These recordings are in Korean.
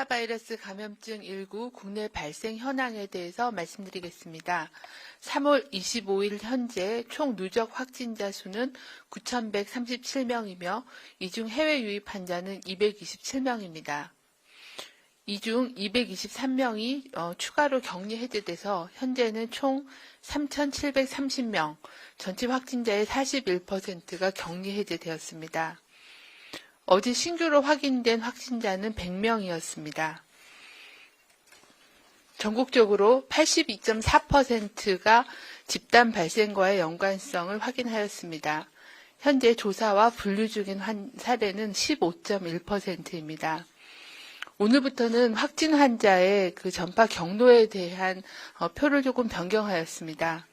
바이러스 감염증 19 국내 발생 현황에 대해서 말씀드리겠습니다. 3월 25일 현재 총 누적 확진자 수는 9,137명이며 이 중 해외 유입 환자는 227명입니다. 이 중 223명이 추가로 격리 해제돼서 현재는 총 3,730명, 전체 확진자의 41%가 격리 해제되었습니다. 어제 신규로 확인된 확진자는 100명이었습니다. 전국적으로 82.4%가 집단 발생과의 연관성을 확인하였습니다. 현재 조사와 분류 중인 사례는 15.1%입니다. 오늘부터는 확진 환자의 전파 경로에 대한 표를 조금 변경하였습니다.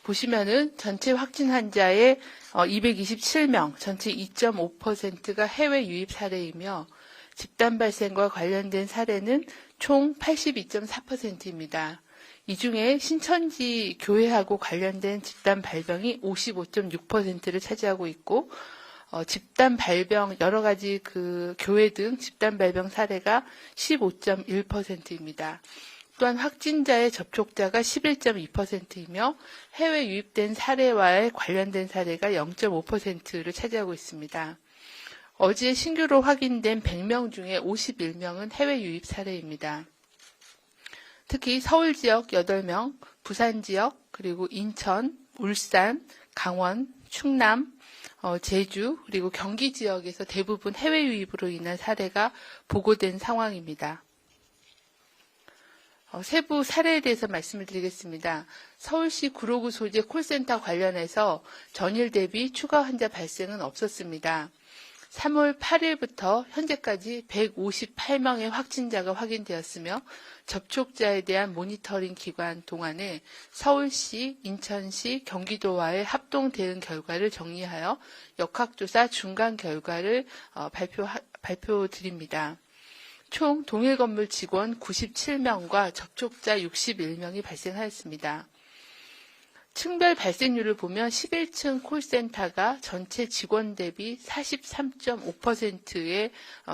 보시면은 전체 확진 환자의 227명, 전체 2.5%가 해외 유입 사례이며 집단 발생과 관련된 사례는 총 82.4%입니다. 이 중에 신천지 교회하고 관련된 집단 발병이 55.6%를 차지하고 있고 집단 발병 여러 가지 교회 등 집단 발병 사례가 15.1%입니다. 또한 확진자의 접촉자가 11.2%이며 해외 유입된 사례와의 관련된 사례가 0.5%를 차지하고 있습니다. 어제 신규로 확인된 100명 중에 51명은 해외 유입 사례입니다. 특히 서울 지역 8명, 부산 지역, 그리고 인천, 울산, 강원, 충남, 제주, 그리고 경기 지역에서 대부분 해외 유입으로 인한 사례가 보고된 상황입니다. 세부 사례에 대해서 말씀을 드리겠습니다. 서울시 구로구 소재 콜센터 관련해서 전일 대비 추가 환자 발생은 없었습니다. 3월 8일부터 현재까지 158명의 확진자가 확인되었으며 접촉자에 대한 모니터링 기간 동안에 서울시, 인천시, 경기도와의 합동 대응 결과를 정리하여 역학조사 중간 결과를 발표드립니다. 총 동일 건물 직원 97명과 접촉자 61명이 발생하였습니다. 층별 발생률을 보면 11층 콜센터가 전체 직원 대비 43.5%의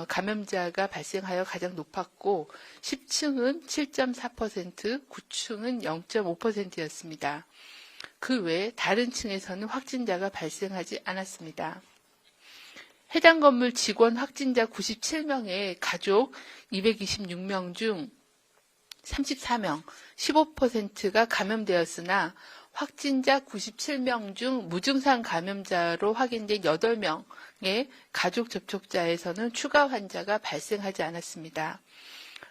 감염자가 발생하여 가장 높았고 10층은 7.4%, 9층은 0.5%였습니다. 그 외 다른 층에서는 확진자가 발생하지 않았습니다. 해당 건물 직원 확진자 97명의 가족 226명 중 34명, 15%가 감염되었으나 확진자 97명 중 무증상 감염자로 확인된 8명의 가족 접촉자에서는 추가 환자가 발생하지 않았습니다.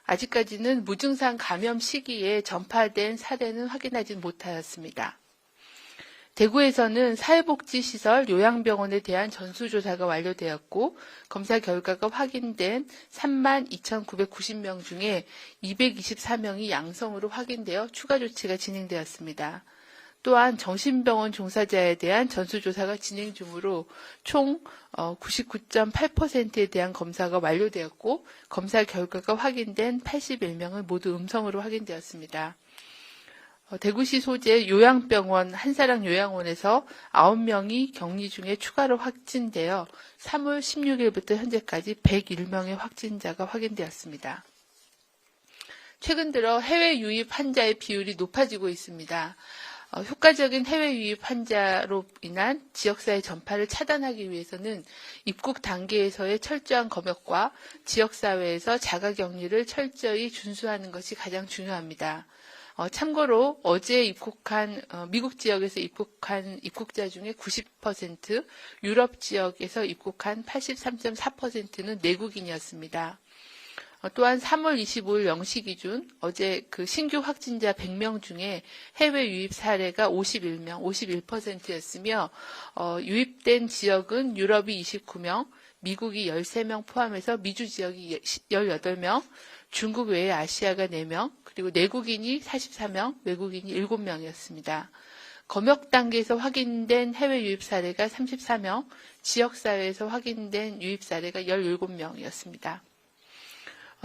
아직까지는 무증상 감염 시기에 전파된 사례는 확인하지 못하였습니다. 대구에서는 사회복지시설 요양병원에 대한 전수조사가 완료되었고 검사 결과가 확인된 32,990명 중에 224명이 양성으로 확인되어 추가 조치가 진행되었습니다. 또한 정신병원 종사자에 대한 전수조사가 진행 중으로 총 99.8%에 대한 검사가 완료되었고 검사 결과가 확인된 81명은 모두 음성으로 확인되었습니다. 대구시 소재 요양병원 한사랑 요양원에서 9명이 격리 중에 추가로 확진되어 3월 16일부터 현재까지 101명의 확진자가 확인되었습니다. 최근 들어 해외 유입 환자의 비율이 높아지고 있습니다. 효과적인 해외 유입 환자로 인한 지역사회 전파를 차단하기 위해서는 입국 단계에서의 철저한 검역과 지역사회에서 자가격리를 철저히 준수하는 것이 가장 중요합니다. 참고로 어제 입국한 미국 지역에서 입국한 입국자 중에 90%, 유럽 지역에서 입국한 83.4%는 내국인이었습니다. 또한 3월 25일 0시 기준 어제 신규 확진자 100명 중에 해외 유입 사례가 51명, 51%였으며 유입된 지역은 유럽이 29명, 미국이 13명 포함해서 미주 지역이 18명, 중국 외에 아시아가 4명, 그리고 내국인이 44명, 외국인이 7명이었습니다. 검역 단계에서 확인된 해외 유입 사례가 34명, 지역사회에서 확인된 유입 사례가 17명이었습니다.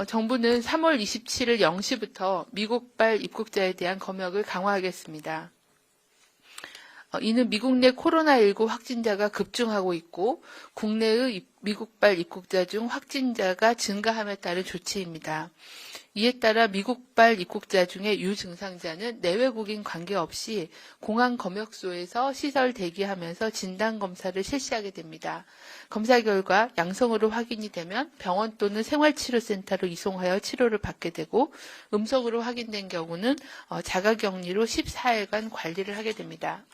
정부는 3월 27일 0시부터 미국발 입국자에 대한 검역을 강화하겠습니다. 이는 미국 내 코로나19 확진자가 급증하고 있고 국내의 미국발 입국자 중 확진자가 증가함에 따른 조치입니다. 이에 따라 미국발 입국자 중에 유증상자는 내외국인 관계없이 공항 검역소에서 시설 대기하면서 진단검사를 실시하게 됩니다. 검사 결과 양성으로 확인이 되면 병원 또는 생활치료센터로 이송하여 치료를 받게 되고 음성으로 확인된 경우는 자가격리로 14일간 관리를 하게 됩니다.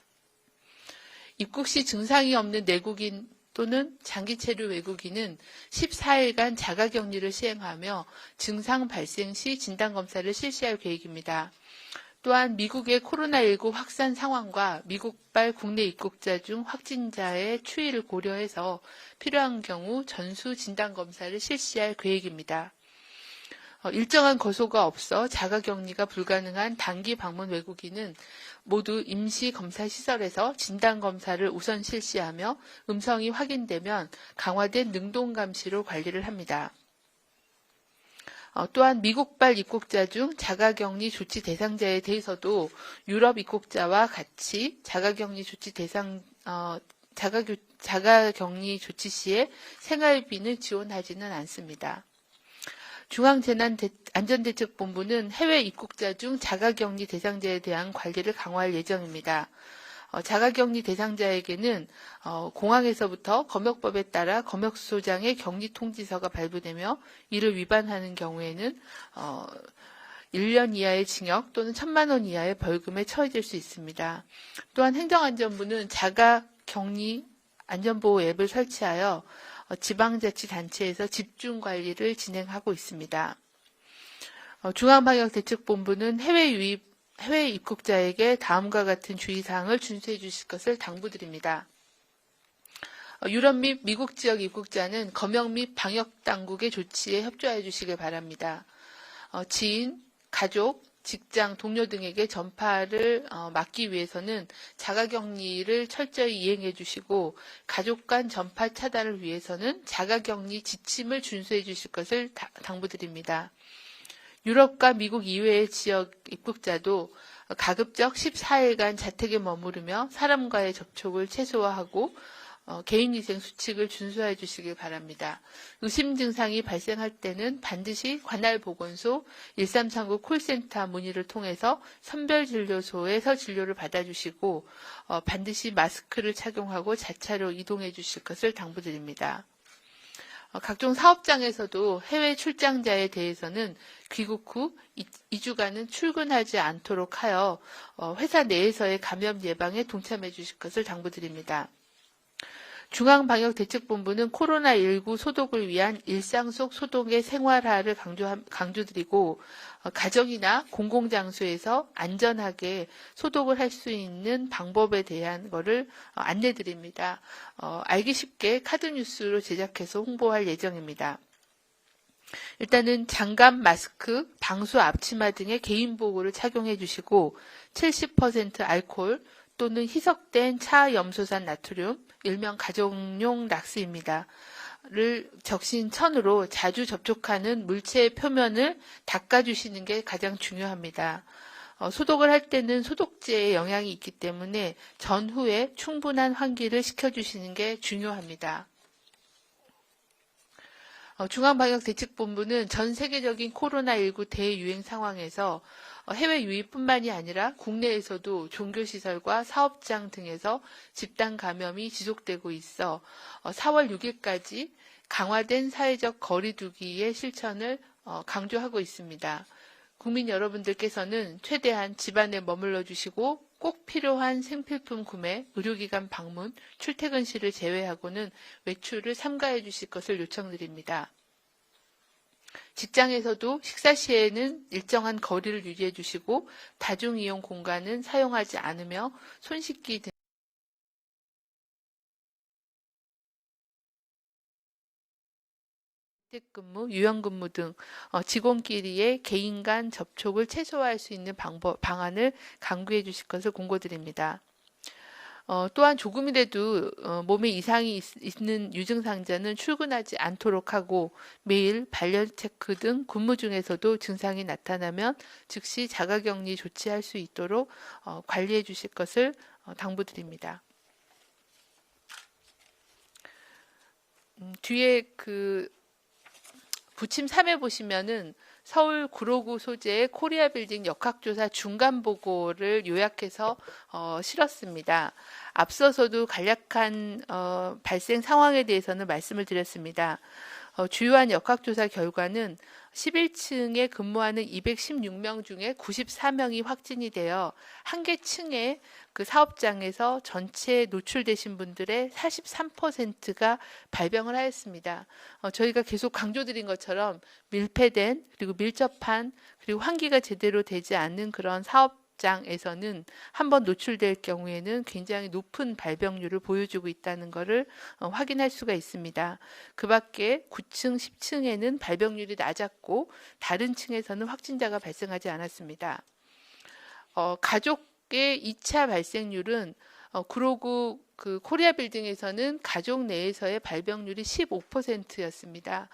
입국 시 증상이 없는 내국인 또는 장기 체류 외국인은 14일간 자가격리를 시행하며 증상 발생 시 진단검사를 실시할 계획입니다. 또한 미국의 코로나19 확산 상황과 미국발 국내 입국자 중 확진자의 추이를 고려해서 필요한 경우 전수 진단검사를 실시할 계획입니다. 일정한 거소가 없어 자가격리가 불가능한 단기 방문 외국인은 모두 임시검사시설에서 진단검사를 우선 실시하며 음성이 확인되면 강화된 능동감시로 관리를 합니다. 또한 미국발 입국자 중 자가격리 조치 대상자에 대해서도 유럽 입국자와 같이 자가격리 조치 시에 생활비는 지원하지는 않습니다. 중앙재난안전대책본부는 해외 입국자 중 자가격리 대상자에 대한 관리를 강화할 예정입니다. 자가격리 대상자에게는 공항에서부터 검역법에 따라 검역소장의 격리통지서가 발부되며 이를 위반하는 경우에는 1년 이하의 징역 또는 1,000만 원 이하의 벌금에 처해질 수 있습니다. 또한 행정안전부는 자가격리 안전보호 앱을 설치하여 지방자치단체에서 집중관리를 진행하고 있습니다. 중앙방역대책본부는 해외 입국자에게 다음과 같은 주의사항을 준수해 주실 것을 당부드립니다. 유럽 및 미국 지역 입국자는 검역 및 방역당국의 조치에 협조해 주시길 바랍니다. 지인, 가족, 직장, 동료 등에게 전파를 막기 위해서는 자가격리를 철저히 이행해 주시고 가족 간 전파 차단을 위해서는 자가격리 지침을 준수해 주실 것을 당부드립니다. 유럽과 미국 이외의 지역 입국자도 가급적 14일간 자택에 머무르며 사람과의 접촉을 최소화하고 개인위생 수칙을 준수해 주시길 바랍니다. 의심 증상이 발생할 때는 반드시 관할 보건소 1339 콜센터 문의를 통해서 선별진료소에서 진료를 받아주시고 반드시 마스크를 착용하고 자차로 이동해 주실 것을 당부드립니다. 각종 사업장에서도 해외 출장자에 대해서는 귀국 후 2주간은 출근하지 않도록 하여 회사 내에서의 감염 예방에 동참해 주실 것을 당부드립니다. 중앙방역대책본부는 코로나19 소독을 위한 일상 속 소독의 생활화를 강조드리고 가정이나 공공장소에서 안전하게 소독을 할 수 있는 방법에 대한 것을 안내드립니다. 알기 쉽게 카드뉴스로 제작해서 홍보할 예정입니다. 일단은 장갑, 마스크, 방수 앞치마 등의 개인보호를 착용해 주시고 70% 알코올 또는 희석된 차염소산 나트륨, 일명 가정용 락스입니다. 를 적신 천으로 자주 접촉하는 물체의 표면을 닦아주시는 게 가장 중요합니다. 소독을 할 때는 소독제에 영향이 있기 때문에 전후에 충분한 환기를 시켜주시는 게 중요합니다. 중앙방역대책본부는 전 세계적인 코로나19 대유행 상황에서 해외 유입뿐만이 아니라 국내에서도 종교시설과 사업장 등에서 집단 감염이 지속되고 있어 4월 6일까지 강화된 사회적 거리두기의 실천을 강조하고 있습니다. 국민 여러분들께서는 최대한 집안에 머물러 주시고 꼭 필요한 생필품 구매, 의료기관 방문, 출퇴근 시를 제외하고는 외출을 삼가해 주실 것을 요청드립니다. 직장에서도 식사 시에는 일정한 거리를 유지해 주시고 다중이용 공간은 사용하지 않으며 손 씻기 등 재택근무, 유연근무 등 직원끼리의 개인 간 접촉을 최소화할 수 있는 방안을 강구해 주실 것을 공고드립니다. 또한 조금이라도 몸에 이상이 있는 유증상자는 출근하지 않도록 하고 매일 발열 체크 등 근무 중에서도 증상이 나타나면 즉시 자가격리 조치할 수 있도록 관리해 주실 것을 당부드립니다. 뒤에 그 부침 3에 보시면은 서울 구로구 소재의 코리아 빌딩 역학조사 중간 보고를 요약해서 실었습니다. 앞서서도 간략한 발생 상황에 대해서는 말씀을 드렸습니다. 주요한 역학조사 결과는 11층에 근무하는 216명 중에 94명이 확진이 되어 한 개 층에 그 사업장에서 전체 노출되신 분들의 43%가 발병을 하였습니다. 저희가 계속 강조드린 것처럼 밀폐된 그리고 밀접한 그리고 환기가 제대로 되지 않는 그런 사업장에서는 한번 노출될 경우에는 굉장히 높은 발병률을 보여주고 있다는 것을 확인할 수가 있습니다. 그 밖에 9층, 10층에는 발병률이 낮았고 다른 층에서는 확진자가 발생하지 않았습니다. 가족의 2차 발생률은 구로구 그 코리아 빌딩에서는 가족 내에서의 발병률이 15%였습니다.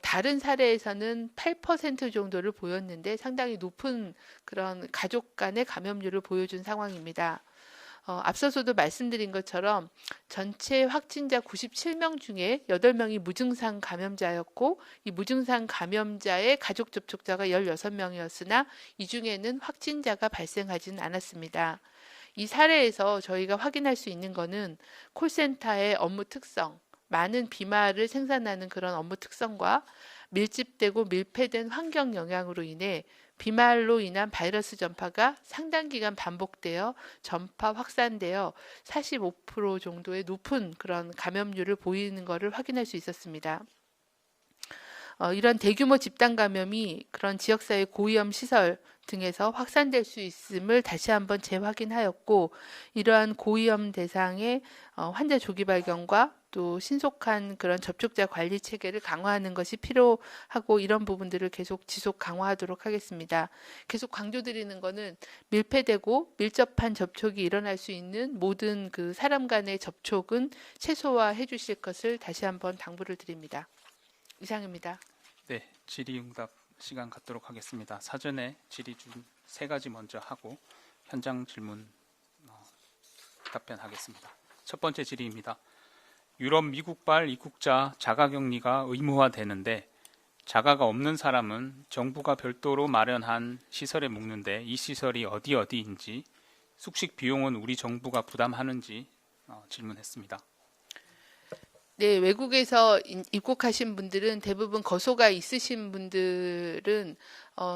다른 사례에서는 8% 정도를 보였는데 상당히 높은 그런 가족 간의 감염률을 보여준 상황입니다. 앞서서도 말씀드린 것처럼 전체 확진자 97명 중에 8명이 무증상 감염자였고 이 무증상 감염자의 가족 접촉자가 16명이었으나 이 중에는 확진자가 발생하지는 않았습니다. 이 사례에서 저희가 확인할 수 있는 것은 콜센터의 업무 특성, 많은 비말을 생산하는 그런 업무 특성과 밀집되고 밀폐된 환경 영향으로 인해 비말로 인한 바이러스 전파가 상당 기간 반복되어 전파 확산되어 45% 정도의 높은 그런 감염률을 보이는 것을 확인할 수 있었습니다. 이런 대규모 집단 감염이 그런 지역사회 고위험 시설 등에서 확산될 수 있음을 다시 한번 재확인하였고 이러한 고위험 대상의 환자 조기 발견과 또 신속한 그런 접촉자 관리 체계를 강화하는 것이 필요하고 이런 부분들을 계속 지속 강화하도록 하겠습니다. 계속 강조드리는 것은 밀폐되고 밀접한 접촉이 일어날 수 있는 모든 그 사람 간의 접촉은 최소화해 주실 것을 다시 한번 당부를 드립니다. 이상입니다. 네, 질의응답 시간 갖도록 하겠습니다. 사전에 질의 중 3가지 먼저 하고 현장 질문 답변하겠습니다. 첫 번째 질의입니다. 유럽 미국발 입국자 자가격리가 의무화되는데 자가가 없는 사람은 정부가 별도로 마련한 시설에 묵는데 이 시설이 어디인지 숙식 비용은 우리 정부가 부담하는지 질문했습니다. 네, 외국에서 입국하신 분들은 대부분 거소가 있으신 분들은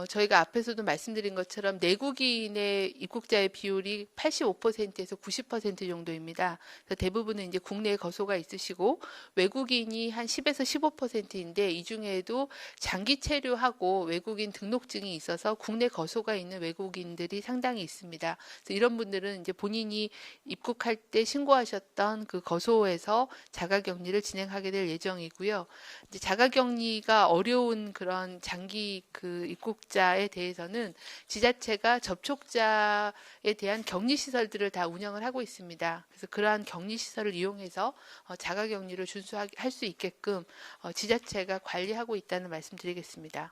저희가 앞에서도 말씀드린 것처럼 내국인의 입국자의 비율이 85%에서 90% 정도입니다. 그래서 대부분은 이제 국내에 거소가 있으시고 외국인이 한 10에서 15%인데 이 중에도 장기 체류하고 외국인 등록증이 있어서 국내 거소가 있는 외국인들이 상당히 있습니다. 그래서 이런 분들은 이제 본인이 입국할 때 신고하셨던 그 거소에서 자가격리를 진행하게 될 예정이고요. 이제 자가격리가 어려운 그런 장기 그 입국자에 대해서는 지자체가 접촉자에 대한 격리시설들을 다 운영을 하고 있습니다. 그래서 그러한 격리시설을 이용해서 자가격리를 준수할 수 있게끔 지자체가 관리하고 있다는 말씀 드리겠습니다.